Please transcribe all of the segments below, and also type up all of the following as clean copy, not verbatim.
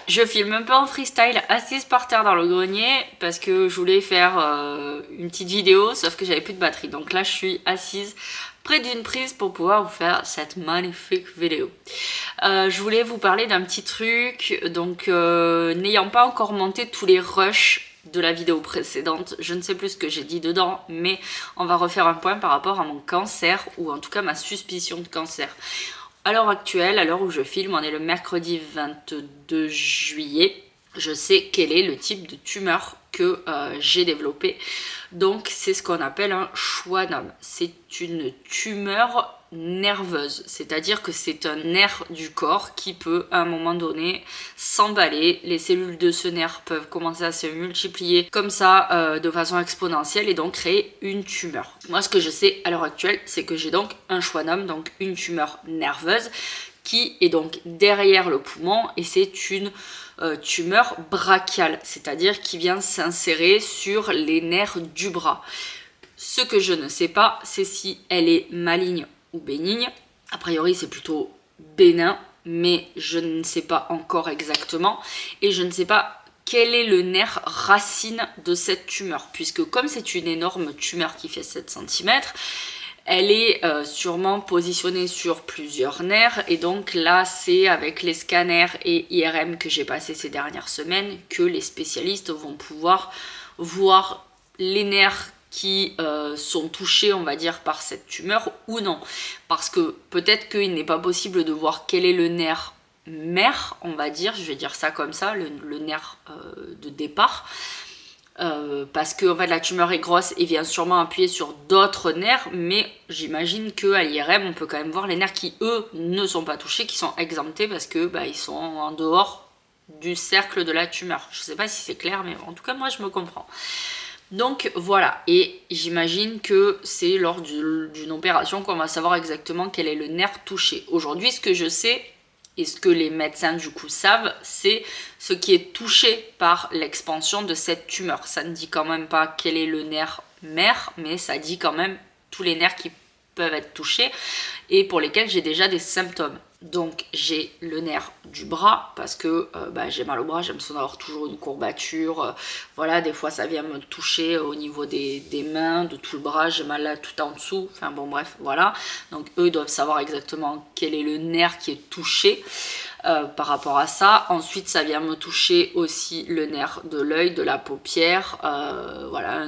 Je filme un peu en freestyle, assise par terre dans le grenier, parce que je voulais faire une petite vidéo, sauf que j'avais plus de batterie. Donc là, je suis assise près d'une prise pour pouvoir vous faire cette magnifique vidéo. Je voulais vous parler d'un petit truc, donc n'ayant pas encore monté tous les rushs de la vidéo précédente, je ne sais plus ce que j'ai dit dedans, mais on va refaire un point par rapport à mon cancer, ou en tout cas ma suspicion de cancer. À l'heure actuelle, à l'heure où je filme, on est le mercredi 22 juillet. Je sais quel est le type de tumeur que j'ai développé. Donc c'est ce qu'on appelle un schwannome. C'est une tumeur nerveuse, c'est-à-dire que c'est un nerf du corps qui peut à un moment donné s'emballer. Les cellules de ce nerf peuvent commencer à se multiplier comme ça de façon exponentielle et donc créer une tumeur. Moi ce que je sais à l'heure actuelle, c'est que j'ai donc un schwannome, donc une tumeur nerveuse qui est donc derrière le poumon et c'est une tumeur brachiale, c'est-à-dire qui vient s'insérer sur les nerfs du bras. Ce que je ne sais pas, c'est si elle est maligne ou bénigne. A priori, c'est plutôt bénin, mais je ne sais pas encore exactement. Et je ne sais pas quel est le nerf racine de cette tumeur, puisque comme c'est une énorme tumeur qui fait 7 cm, elle est sûrement positionnée sur plusieurs nerfs et donc là c'est avec les scanners et IRM que j'ai passé ces dernières semaines que les spécialistes vont pouvoir voir les nerfs qui sont touchés on va dire par cette tumeur ou non, parce que peut-être qu'il n'est pas possible de voir quel est le nerf mère on va dire, je vais dire ça comme ça, le nerf de départ. Parce que en fait, la tumeur est grosse et vient sûrement appuyer sur d'autres nerfs, mais j'imagine qu'à l'IRM on peut quand même voir les nerfs qui eux ne sont pas touchés, qui sont exemptés parce que ils sont en dehors du cercle de la tumeur. Je sais pas si c'est clair, mais en tout cas moi je me comprends. Donc voilà, et j'imagine que c'est lors d'une opération qu'on va savoir exactement quel est le nerf touché. Aujourd'hui, ce que je sais et ce que les médecins du coup savent, c'est ce qui est touché par l'expansion de cette tumeur. Ça ne dit quand même pas quel est le nerf mère, mais ça dit quand même tous les nerfs qui peuvent être touchés et pour lesquels j'ai déjà des symptômes. Donc j'ai le nerf du bras parce que j'ai mal au bras, j'ai l'impression d'avoir toujours une courbature, voilà, des fois ça vient me toucher au niveau des mains, de tout le bras, j'ai mal là tout en dessous, enfin bon bref, voilà. Donc eux doivent savoir exactement quel est le nerf qui est touché par rapport à ça. Ensuite ça vient me toucher aussi le nerf de l'œil, de la paupière, voilà,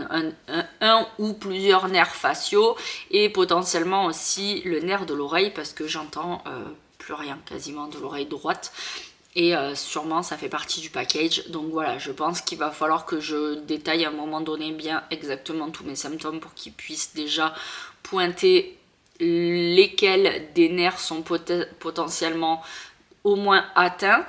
un ou plusieurs nerfs faciaux et potentiellement aussi le nerf de l'oreille parce que j'entends plus rien quasiment de l'oreille droite et sûrement ça fait partie du package. Donc voilà, je pense qu'il va falloir que je détaille à un moment donné bien exactement tous mes symptômes pour qu'ils puissent déjà pointer lesquels des nerfs sont potentiellement au moins atteints,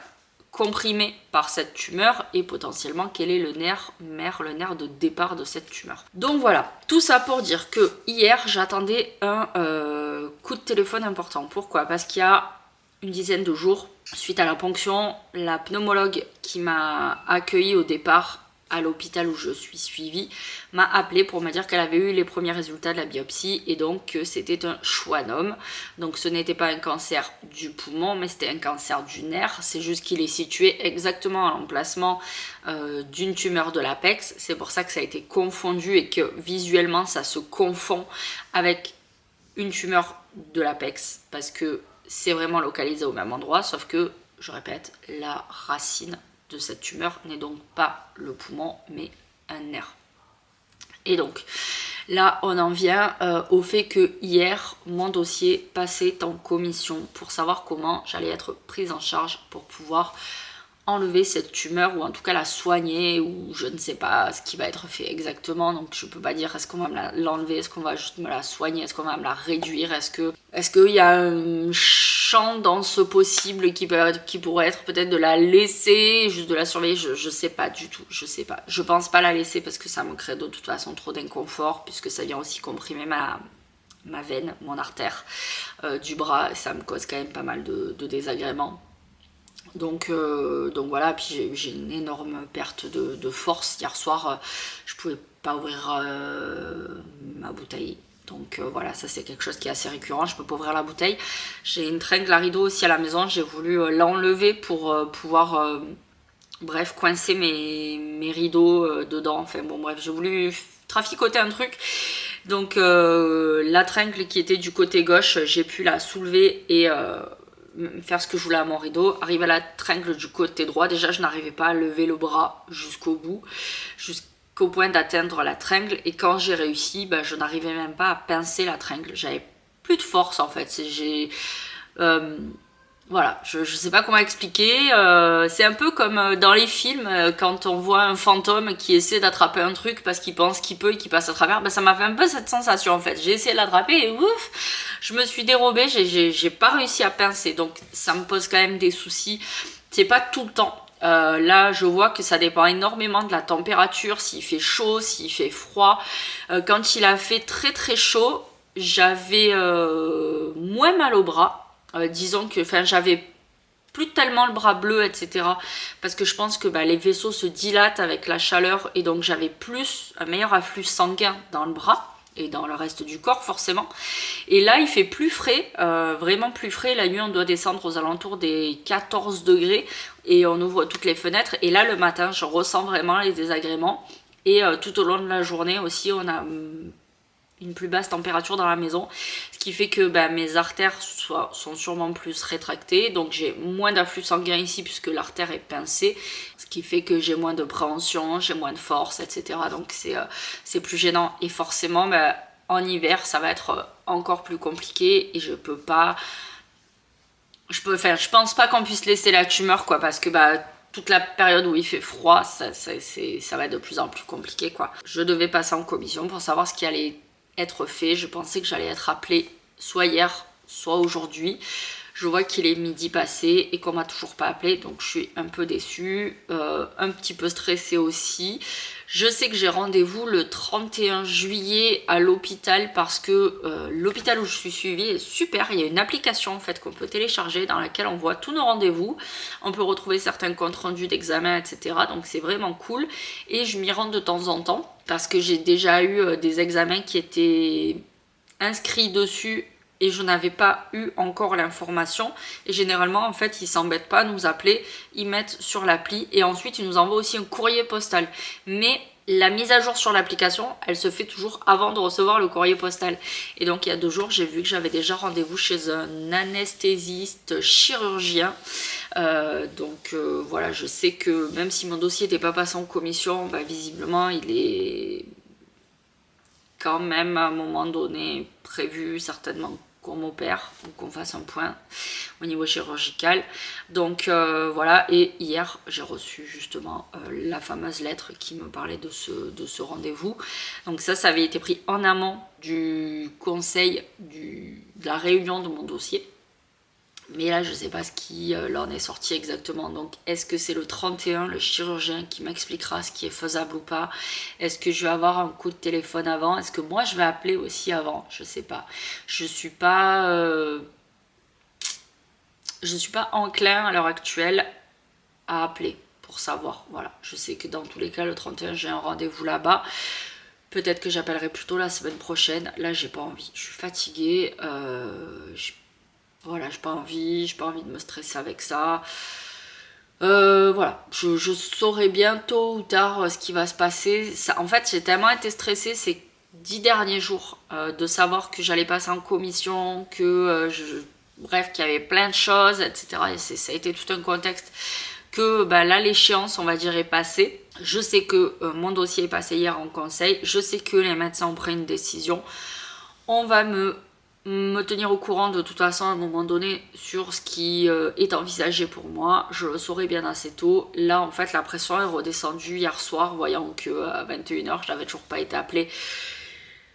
comprimés par cette tumeur et potentiellement quel est le nerf mère, le nerf de départ de cette tumeur. Donc voilà, tout ça pour dire que hier j'attendais un coup de téléphone important. Pourquoi? Parce qu'il y a une dizaine de jours, suite à la ponction, la pneumologue qui m'a accueillie au départ à l'hôpital où je suis suivie m'a appelé pour me dire qu'elle avait eu les premiers résultats de la biopsie et donc que c'était un schwannome. Donc ce n'était pas un cancer du poumon mais c'était un cancer du nerf, c'est juste qu'il est situé exactement à l'emplacement d'une tumeur de l'apex. C'est pour ça que ça a été confondu et que visuellement ça se confond avec une tumeur de l'apex parce que c'est vraiment localisé au même endroit, sauf que, je répète, la racine de cette tumeur n'est donc pas le poumon, mais un nerf. Et donc, là, on en vient au fait que hier, mon dossier passait en commission pour savoir comment j'allais être prise en charge pour pouvoir enlever cette tumeur ou en tout cas la soigner ou je ne sais pas ce qui va être fait exactement, donc je peux pas dire est-ce qu'on va me l'enlever, est-ce qu'on va juste me la soigner, est-ce qu'on va me la réduire, est-ce qu'il y a un champ dans ce possible qui pourrait être peut-être de la laisser, juste de la surveiller, je sais pas du tout, je sais pas, je pense pas la laisser parce que ça me crée de toute façon trop d'inconfort puisque ça vient aussi comprimer ma veine, mon artère du bras, et ça me cause quand même pas mal de désagréments. Donc voilà, puis j'ai une énorme perte de force. Hier soir, je pouvais pas ouvrir ma bouteille. Donc voilà, ça c'est quelque chose qui est assez récurrent, je peux pas ouvrir la bouteille. J'ai une tringle à rideau aussi à la maison, j'ai voulu l'enlever pour pouvoir bref, coincer mes rideaux dedans. Enfin bon bref, j'ai voulu traficoter un truc. Donc la tringle qui était du côté gauche, j'ai pu la soulever et faire ce que je voulais à mon rideau. Arrive à la tringle du côté droit, déjà je n'arrivais pas à lever le bras jusqu'au bout, jusqu'au point d'atteindre la tringle. Et quand j'ai réussi, bah, je n'arrivais même pas à pincer la tringle. J'avais plus de force en fait. Voilà, je sais pas comment expliquer. C'est un peu comme dans les films, quand on voit un fantôme qui essaie d'attraper un truc parce qu'il pense qu'il peut et qu'il passe à travers. Ben, ça m'a fait un peu cette sensation en fait. J'ai essayé de l'attraper et ouf, je me suis dérobée, j'ai pas réussi à pincer. Donc ça me pose quand même des soucis. C'est pas tout le temps. Là, je vois que ça dépend énormément de la température, s'il fait chaud, s'il fait froid. Quand il a fait très très chaud, j'avais moins mal au bras. Disons que j'avais plus tellement le bras bleu, etc. Parce que je pense que les vaisseaux se dilatent avec la chaleur et donc j'avais plus un meilleur afflux sanguin dans le bras et dans le reste du corps forcément. Et là il fait plus frais, vraiment plus frais. La nuit on doit descendre aux alentours des 14 degrés et on ouvre toutes les fenêtres. Et là le matin je ressens vraiment les désagréments. Et tout au long de la journée aussi on a une plus basse température dans la maison, ce qui fait que mes artères sont sûrement plus rétractées, donc j'ai moins d'afflux sanguin ici puisque l'artère est pincée, ce qui fait que j'ai moins de préhension, j'ai moins de force, etc. Donc c'est plus gênant et forcément en hiver ça va être encore plus compliqué et je pense pas qu'on puisse laisser la tumeur quoi, parce que toute la période où il fait froid, ça va être de plus en plus compliqué quoi. Je devais passer en commission pour savoir ce qui allait être fait. Je pensais que j'allais être appelée soit hier, soit aujourd'hui. Je vois qu'il est midi passé et qu'on m'a toujours pas appelé, donc je suis un peu déçue, un petit peu stressée aussi. Je sais que j'ai rendez-vous le 31 juillet à l'hôpital parce que l'hôpital où je suis suivie est super. Il y a une application en fait qu'on peut télécharger dans laquelle on voit tous nos rendez-vous. On peut retrouver certains comptes rendus d'examen, etc. Donc c'est vraiment cool. Et je m'y rends de temps en temps parce que j'ai déjà eu des examens qui étaient inscrits dessus et je n'avais pas eu encore l'information. Et généralement, en fait, ils s'embêtent pas à nous appeler, ils mettent sur l'appli et ensuite ils nous envoient aussi un courrier postal. Mais la mise à jour sur l'application, elle se fait toujours avant de recevoir le courrier postal. Et donc il y a 2 jours, j'ai vu que j'avais déjà rendez-vous chez un anesthésiste chirurgien. Voilà, je sais que même si mon dossier n'était pas passé en commission, visiblement il est quand même à un moment donné prévu certainement qu'on m'opère ou qu'on fasse un point au niveau chirurgical. Donc voilà, et hier j'ai reçu justement la fameuse lettre qui me parlait de ce rendez-vous. Donc ça avait été pris en amont du conseil de la réunion de mon dossier. Mais là, je sais pas ce qui en est sorti exactement. Donc, est-ce que c'est le 31, le chirurgien qui m'expliquera ce qui est faisable ou pas? Est-ce que je vais avoir un coup de téléphone avant? Est-ce que moi, je vais appeler aussi avant? Je sais pas. Je suis pas enclin à l'heure actuelle à appeler pour savoir. Voilà. Je sais que dans tous les cas, le 31, j'ai un rendez-vous là-bas. Peut-être que j'appellerai plutôt la semaine prochaine. Là, j'ai pas envie. Je suis fatiguée. Voilà, j'ai pas envie de me stresser avec ça. Voilà, je saurai bien tôt ou tard ce qui va se passer. Ça, en fait, j'ai tellement été stressée ces 10 derniers jours de savoir que j'allais passer en commission, que bref, qu'il y avait plein de choses, etc. Et ça a été tout un contexte que là, l'échéance, on va dire, est passée. Je sais que mon dossier est passé hier en conseil. Je sais que les médecins ont pris une décision. On va me tenir au courant de toute façon à un moment donné sur ce qui est envisagé pour moi. Je le saurai bien assez tôt. Là en fait la pression est redescendue hier soir, voyant que à 21h j'avais toujours pas été appelée.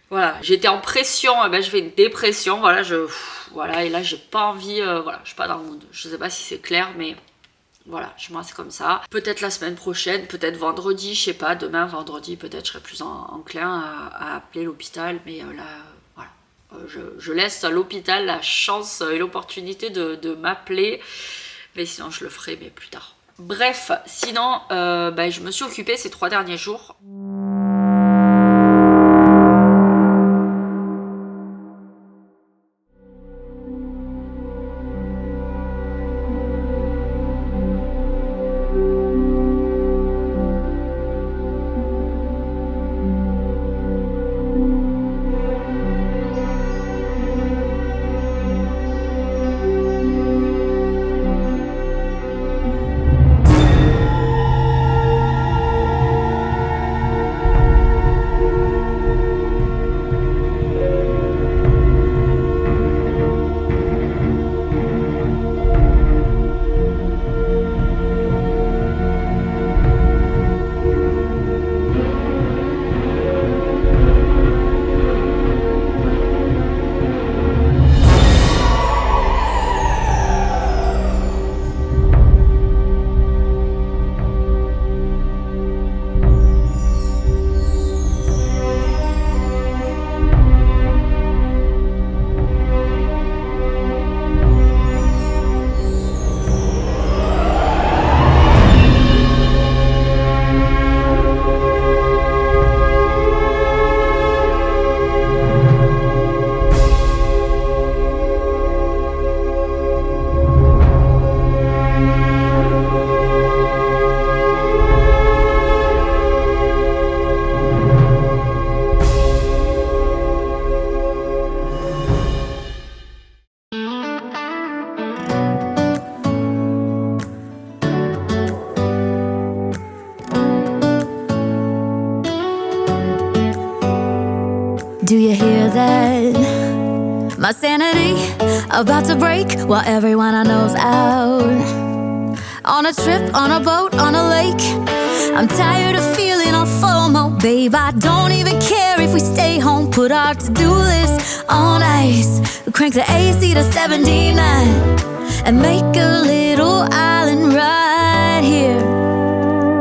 Voilà, j'étais en pression, je fais une dépression, voilà, et là j'ai pas envie, voilà, je suis pas dans le mood. Je sais pas si c'est clair, mais voilà, moi c'est comme ça. Peut-être la semaine prochaine, peut-être vendredi, je sais pas, demain vendredi peut-être je serai plus enclin à appeler l'hôpital, mais là voilà. Je laisse à l'hôpital la chance et l'opportunité de m'appeler, mais sinon je le ferai mais plus tard. Bref, sinon je me suis occupée ces 3 derniers jours. Do you hear that? My sanity about to break while everyone I know's out. On a trip, on a boat, on a lake. I'm tired of feeling all FOMO, babe. I don't even care if we stay home. Put our to-do list on ice. Crank the AC to 79 and make a little island right here.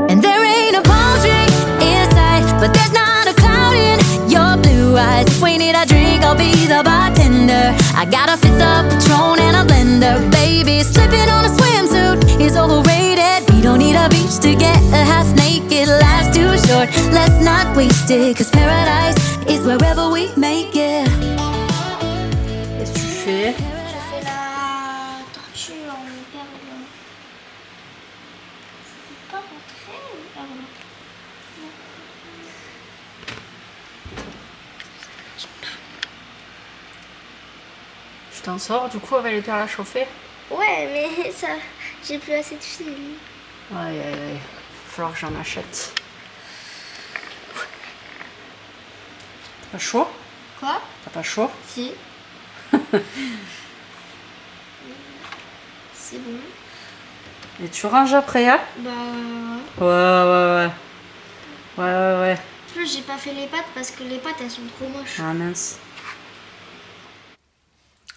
And there ain't a palm tree in sight, but there's not a cloud in your blue eyes. If we need a drink, I'll be the bartender. I got a fifth of Patron and a blender. Baby, slipping on a swimsuit is overrated. We don't need a beach to get a half naked. Life's too short, let's not waste it. Cause paradise is wherever we make it. Qu'est-ce que tu fais? Je fais la tortue en perle. C'est pas rentré ou perle? Tu t'en sors du coup avec les perles à chauffer? Ouais, mais ça, j'ai plus assez de fil. Aïe aïe aïe, il va falloir que j'en achète. T'as pas chaud? Quoi? T'as pas chaud? Si. C'est bon. Et tu ranges après, hein? Bah Ouais. Ouais. En plus, j'ai pas fait les pâtes parce que les pâtes elles sont trop moches. Ah mince.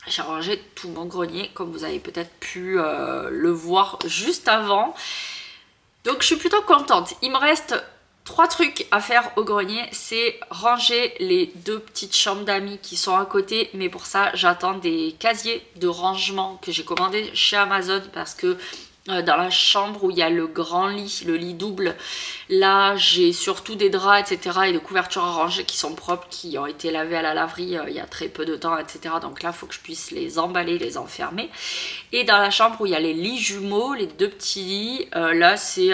J'ai rangé tout mon grenier, comme vous avez peut-être pu le voir juste avant. Donc je suis plutôt contente. Il me reste 3 trucs à faire au grenier. C'est ranger les 2 petites chambres d'amis qui sont à côté. Mais pour ça, j'attends des casiers de rangement que j'ai commandé chez Amazon. Parce que dans la chambre où il y a le grand lit, le lit double, là j'ai surtout des draps, etc. et des couvertures à ranger qui sont propres, qui ont été lavées à la laverie il y a très peu de temps, etc. Donc là il faut que je puisse les emballer, les enfermer. Et dans la chambre où il y a les lits jumeaux, les 2 petits lits, là c'est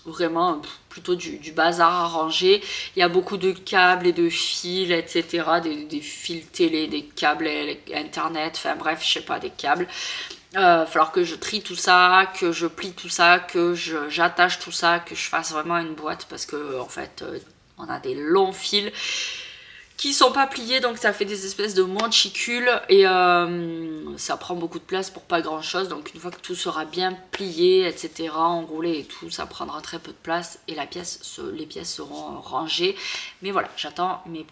vraiment plutôt du bazar à ranger. Il y a beaucoup de câbles et de fils, etc. Des fils télé, des câbles internet, enfin bref, je sais pas, des câbles. Falloir que je trie tout ça, que je plie tout ça, que j'attache tout ça, que je fasse vraiment une boîte parce que en fait on a des longs fils qui sont pas pliés, donc ça fait des espèces de monticules et ça prend beaucoup de place pour pas grand chose. Donc une fois que tout sera bien plié, etc., enroulé et tout, ça prendra très peu de place et les pièces seront rangées. Mais voilà, j'attends mes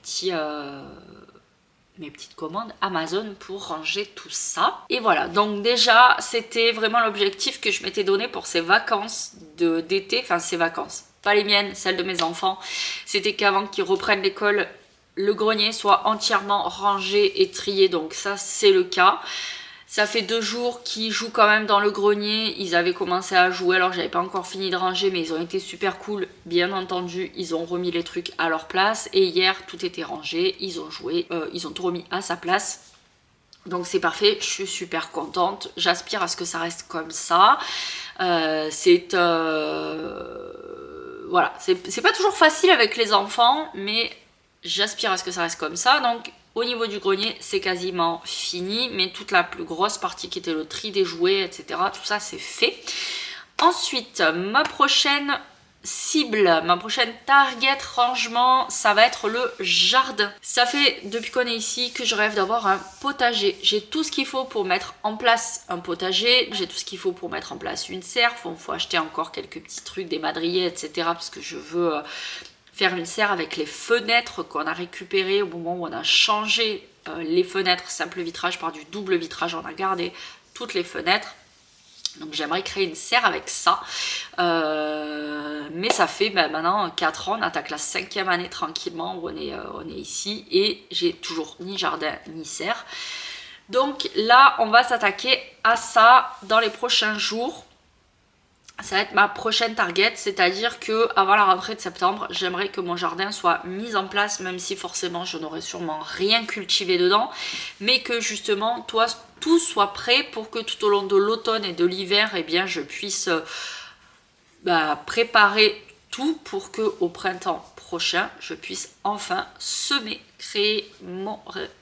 petites commandes Amazon pour ranger tout ça. Et voilà, donc déjà c'était vraiment l'objectif que je m'étais donné pour ces vacances d'été, enfin ces vacances, pas les miennes, celles de mes enfants. C'était qu'avant qu'ils reprennent l'école, le grenier soit entièrement rangé et trié, donc ça c'est le cas. Ça fait 2 jours qu'ils jouent quand même dans le grenier. Ils avaient commencé à jouer, alors j'avais pas encore fini de ranger, mais ils ont été super cool. Bien entendu, ils ont remis les trucs à leur place. Et hier, tout était rangé. Ils ont joué, ils ont tout remis à sa place. Donc c'est parfait, je suis super contente. J'aspire à ce que ça reste comme ça. Voilà, c'est pas toujours facile avec les enfants, mais j'aspire à ce que ça reste comme ça. Donc au niveau du grenier, c'est quasiment fini, mais toute la plus grosse partie qui était le tri des jouets, etc., tout ça, c'est fait. Ensuite, ma prochaine cible, ma prochaine target rangement, ça va être le jardin. Ça fait depuis qu'on est ici que je rêve d'avoir un potager. J'ai tout ce qu'il faut pour mettre en place un potager, j'ai tout ce qu'il faut pour mettre en place une serre. Faut acheter encore quelques petits trucs, des madriers, etc., parce que je veux faire une serre avec les fenêtres qu'on a récupérées au moment où on a changé les fenêtres simple vitrage par du double vitrage. On a gardé toutes les fenêtres. Donc j'aimerais créer une serre avec ça. Mais ça fait maintenant 4 ans, on attaque la 5e année tranquillement où on est ici. Et j'ai toujours ni jardin ni serre. Donc là, on va s'attaquer à ça dans les prochains jours. Ça va être ma prochaine target, c'est-à-dire que avant la rentrée de septembre, j'aimerais que mon jardin soit mis en place, même si forcément je n'aurai sûrement rien cultivé dedans, mais que justement tout soit prêt pour que tout au long de l'automne et de l'hiver, eh bien, je puisse préparer tout pour que au printemps prochain, je puisse enfin semer, créer mon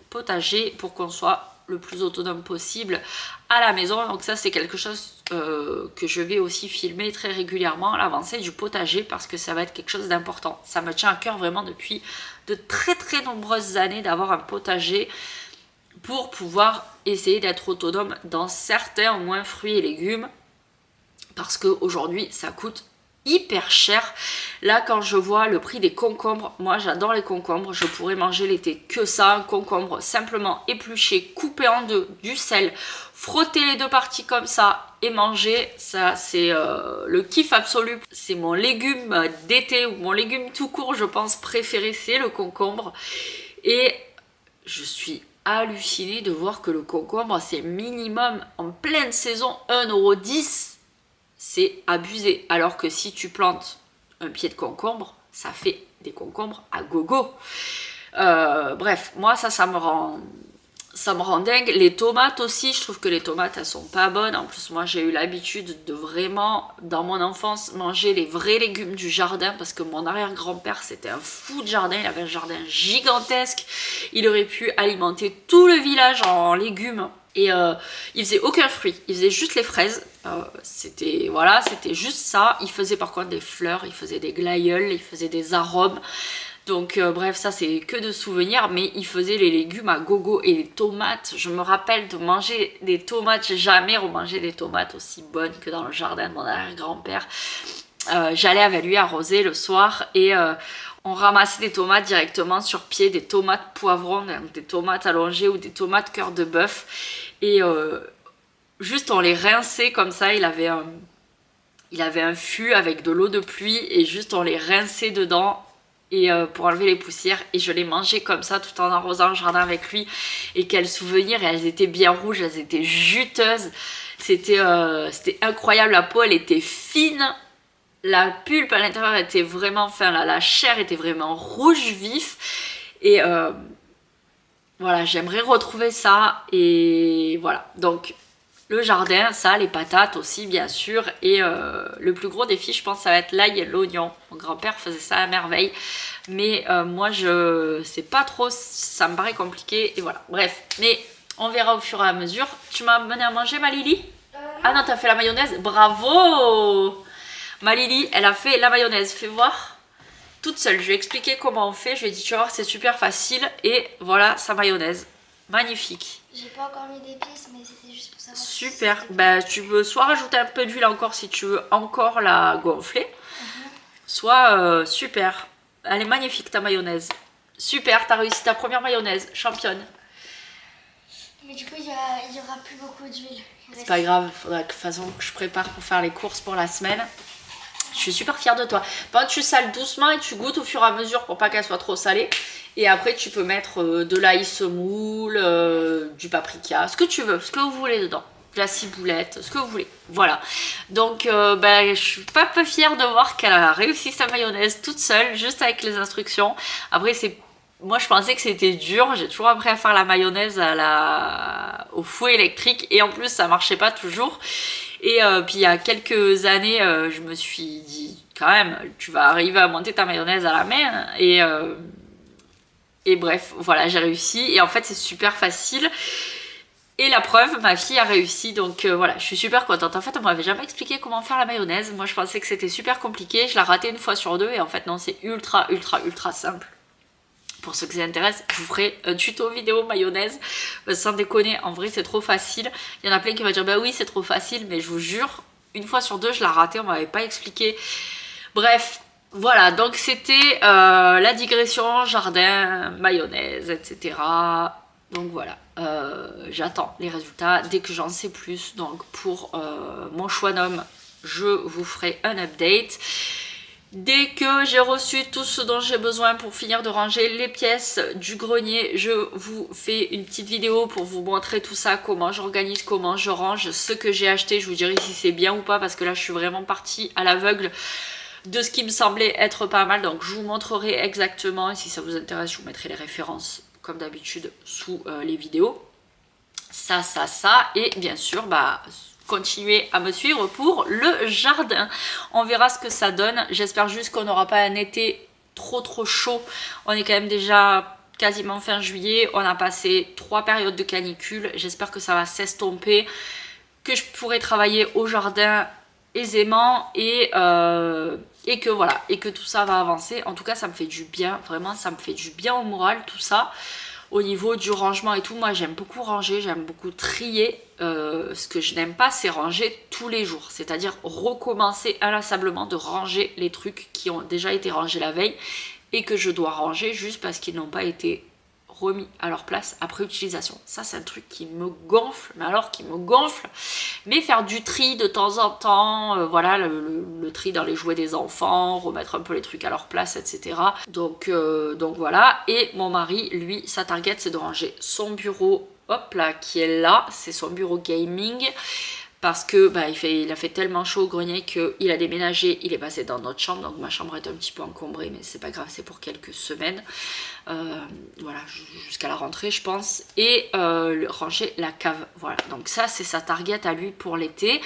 potager pour qu'on soit le plus autonome possible à la maison. Donc ça, c'est quelque chose que je vais aussi filmer très régulièrement, l'avancée du potager, parce que ça va être quelque chose d'important. Ça me tient à cœur vraiment depuis de très très nombreuses années d'avoir un potager pour pouvoir essayer d'être autonome dans certains au moins fruits et légumes, parce qu'aujourd'hui ça coûte hyper cher. Là quand je vois le prix des concombres, moi j'adore les concombres, je pourrais manger l'été que ça, un concombre simplement épluché, coupé en deux, du sel, frotter les deux parties comme ça et manger, ça c'est le kiff absolu. C'est mon légume d'été ou mon légume tout court je pense préféré, c'est le concombre. Et je suis hallucinée de voir que le concombre c'est minimum en pleine saison 1,10 €. C'est abusé. Alors que si tu plantes un pied de concombre, ça fait des concombres à gogo. Bref, moi ça me rend dingue. Les tomates aussi, je trouve que les tomates elles sont pas bonnes. En plus moi j'ai eu l'habitude de vraiment dans mon enfance manger les vrais légumes du jardin, parce que mon arrière-grand-père c'était un fou de jardin, il avait un jardin gigantesque, il aurait pu alimenter tout le village en légumes. Et il faisait aucun fruit, il faisait juste les fraises, c'était voilà, c'était juste ça. Il faisait par contre des fleurs, il faisait des glaïeuls, il faisait des arômes. Donc bref, ça c'est que de souvenirs, mais il faisait les légumes à gogo. Et les tomates, je me rappelle de manger des tomates, j'ai jamais remangé des tomates aussi bonnes que dans le jardin de mon arrière-grand-père. J'allais avec lui arroser le soir et on ramassait des tomates directement sur pied, des tomates poivrons, des tomates allongées ou des tomates cœur de bœuf. Et juste on les rinçait comme ça, il avait un fût avec de l'eau de pluie et juste on les rinçait dedans et pour enlever les poussières, et je les mangeais comme ça tout en arrosant le jardin avec lui. Et quel souvenir, et elles étaient bien rouges, elles étaient juteuses, c'était incroyable. La peau elle était fine, la pulpe à l'intérieur était vraiment, enfin la chair était vraiment rouge vif. Et voilà, j'aimerais retrouver ça. Et voilà, donc le jardin, ça, les patates aussi bien sûr. Et le plus gros défi je pense ça va être l'ail et l'oignon. Mon grand-père faisait ça à merveille, mais moi je sais pas trop, ça me paraît compliqué. Et voilà, bref, mais on verra au fur et à mesure. Tu m'as amené à manger ma Lily? Ah non, t'as fait la mayonnaise, bravo! Ma Lily, elle a fait la mayonnaise, fais voir. Toute seule, je lui ai expliqué comment on fait, je lui ai dit tu vas voir c'est super facile, et voilà sa mayonnaise, magnifique. J'ai pas encore mis d'épices, mais c'était juste pour savoir. Super, bah tu veux soit rajouter un peu d'huile encore si tu veux encore la gonfler, soit super. Elle est magnifique ta mayonnaise. Super, t'as réussi ta première mayonnaise, championne. Mais du coup, il y aura plus beaucoup d'huile. C'est pas grave, faudra que de toute façon que je prépare pour faire les courses pour la semaine. Je suis super fière de toi. Par contre, tu sales doucement et tu goûtes au fur et à mesure pour pas qu'elle soit trop salée. Et après, tu peux mettre de l'ail semoule, du paprika, ce que tu veux, ce que vous voulez dedans. De la ciboulette, ce que vous voulez. Voilà. Donc, je suis pas peu fière de voir qu'elle a réussi sa mayonnaise toute seule, juste avec les instructions. Après, moi, je pensais que c'était dur. J'ai toujours appris à faire la mayonnaise au fouet électrique. Et en plus, ça marchait pas toujours. Et puis il y a quelques années, je me suis dit quand même, tu vas arriver à monter ta mayonnaise à la main. Et bref, voilà, j'ai réussi. Et en fait, c'est super facile. Et la preuve, ma fille a réussi. Donc voilà, je suis super contente. En fait, on m'avait jamais expliqué comment faire la mayonnaise. Moi, je pensais que c'était super compliqué. Je l'ai raté une fois sur deux. Et en fait, non, c'est ultra, ultra, ultra simple. Pour ceux que ça intéresse, je vous ferai un tuto vidéo mayonnaise. Sans déconner, en vrai c'est trop facile. Il y en a plein qui vont dire bah oui c'est trop facile, mais je vous jure, une fois sur deux je l'ai raté, on m'avait pas expliqué. Bref, voilà, donc c'était la digression, jardin, mayonnaise, etc. Donc voilà, j'attends les résultats dès que j'en sais plus. Donc pour mon chouanum, je vous ferai un update. Dès que j'ai reçu tout ce dont j'ai besoin pour finir de ranger les pièces du grenier, je vous fais une petite vidéo pour vous montrer tout ça, comment j'organise, comment je range ce que j'ai acheté. Je vous dirai si c'est bien ou pas, parce que là je suis vraiment partie à l'aveugle de ce qui me semblait être pas mal. Donc je vous montrerai exactement, et si ça vous intéresse je vous mettrai les références comme d'habitude sous les vidéos. Ça, et bien sûr continuez à me suivre pour le jardin. On verra ce que ça donne. J'espère juste qu'on n'aura pas un été trop chaud. On est quand même déjà quasiment fin juillet. On a passé 3 périodes de canicule. J'espère que ça va s'estomper. que je pourrais travailler au jardin aisément et que voilà, et que tout ça va avancer. En tout cas ça me fait du bien, vraiment ça me fait du bien au moral tout ça. Au niveau du rangement et tout, moi j'aime beaucoup ranger, j'aime beaucoup trier. Ce que je n'aime pas c'est ranger tous les jours, c'est-à-dire recommencer inlassablement de ranger les trucs qui ont déjà été rangés la veille et que je dois ranger juste parce qu'ils n'ont pas été remis à leur place après utilisation. Ça c'est un truc qui me gonfle, mais alors qui me gonfle. Mais faire du tri de temps en temps, voilà, le tri dans les jouets des enfants, remettre un peu les trucs à leur place, etc. Donc voilà. Et mon mari, lui, sa target c'est de ranger son bureau, hop là, qui est là, c'est son bureau gaming. Parce que bah, il a fait tellement chaud au grenier qu'il a déménagé, il est passé dans notre chambre, donc ma chambre est un petit peu encombrée, mais c'est pas grave, c'est pour quelques semaines, voilà, jusqu'à la rentrée je pense, et ranger la cave, voilà, donc ça c'est sa target à lui pour l'été,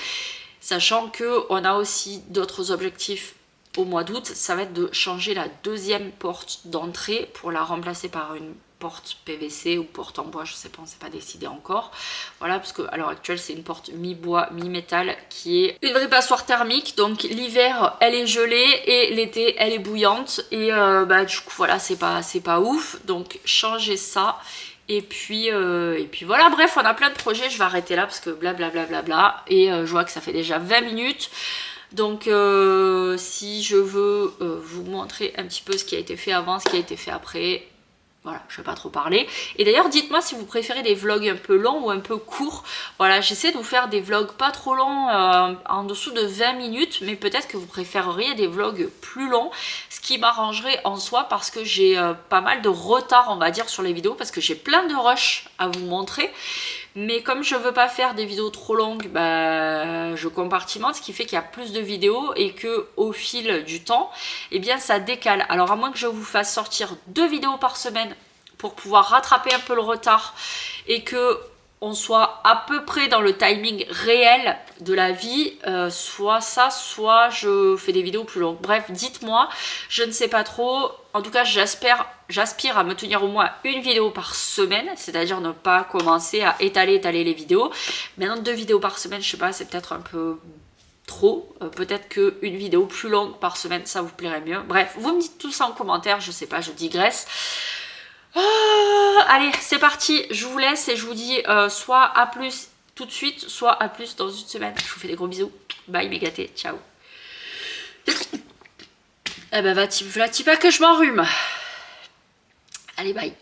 sachant qu'on a aussi d'autres objectifs au mois d'août, ça va être de changer la deuxième porte d'entrée pour la remplacer par une porte PVC ou porte en bois, je sais pas, on s'est pas décidé encore. Voilà, parce qu'à l'heure actuelle c'est une porte mi-bois, mi-métal qui est une vraie passoire thermique, donc l'hiver elle est gelée et l'été elle est bouillante et bah du coup voilà c'est pas ouf, donc changer ça. Et puis voilà, bref, on a plein de projets, je vais arrêter là parce que blablabla, et je vois que ça fait déjà 20 minutes. Donc si je veux vous montrer un petit peu ce qui a été fait avant, ce qui a été fait après, voilà, je vais pas trop parler. Et d'ailleurs, dites-moi si vous préférez des vlogs un peu longs ou un peu courts. Voilà, j'essaie de vous faire des vlogs pas trop longs, en dessous de 20 minutes, mais peut-être que vous préféreriez des vlogs plus longs, ce qui m'arrangerait en soi parce que j'ai pas mal de retard, on va dire, sur les vidéos, parce que j'ai plein de rushs à vous montrer. Mais comme je veux pas faire des vidéos trop longues, bah, je compartimente, ce qui fait qu'il y a plus de vidéos et que au fil du temps, eh bien ça décale. Alors à moins que je vous fasse sortir 2 vidéos par semaine pour pouvoir rattraper un peu le retard et que on soit à peu près dans le timing réel de la vie, soit ça, soit je fais des vidéos plus longues. Bref, dites-moi, je ne sais pas trop. En tout cas, j'aspire à me tenir au moins une vidéo par semaine, c'est-à-dire ne pas commencer à étaler les vidéos. Maintenant, 2 vidéos par semaine, je sais pas, c'est peut-être un peu trop. Peut-être qu'une vidéo plus longue par semaine, ça vous plairait mieux. Bref, vous me dites tout ça en commentaire, je sais pas, je digresse. Allez, c'est parti, je vous laisse et je vous dis soit à plus tout de suite, soit à plus dans une semaine. Je vous fais des gros bisous. Bye mes gâtés, ciao. Eh ben, va-t-il pas que je m'enrhume. Allez, bye.